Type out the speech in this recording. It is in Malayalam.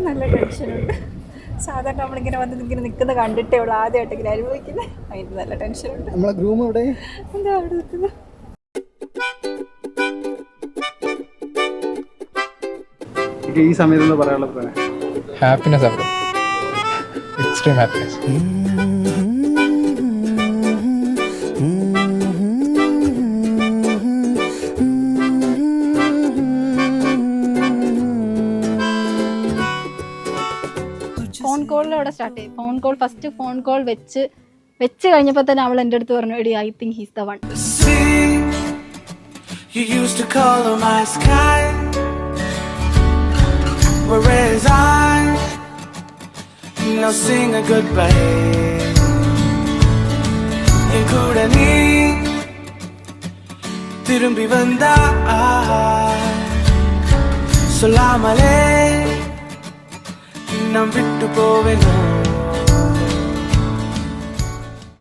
നല്ല ടെൻഷനുണ്ട്. സാധാരണ നമ്മളിങ്ങനെ വന്ന് ഇങ്ങനെ നിൽക്കുന്നത് കണ്ടിട്ടേ ഉള്ളൂ, ആദ്യമായിട്ട് ഇങ്ങനെ അനുഭവിക്കുന്നത്. അതിന് നല്ല ടെൻഷനുണ്ട്. നമ്മളെ ഗ്രൂം എവിടെ? എന്താ അവിടെ നിൽക്കുന്നത്? ഈ സമയത്ത് പറയാനുള്ളത് ഹാപ്പിനെസ് ആണ്, എക്സ്ട്രീം ഹാപ്പിനെസ്. ഫോൺ കോളിലൂടെ സ്റ്റാർട്ട് ചെയ്യും. ഫസ്റ്റ് ഫോൺ കോൾ വെച്ച് കഴിഞ്ഞപ്പോൾ തന്നെ അവൾ എൻ്റെ അടുത്ത് പറഞ്ഞു, എടി I think he's the one. You used to color my sky, whereas I now sing a goodbye. En kuda nee திரும்பி வந்தா சொல்லாமலே நாம் விட்டு போவேனோ.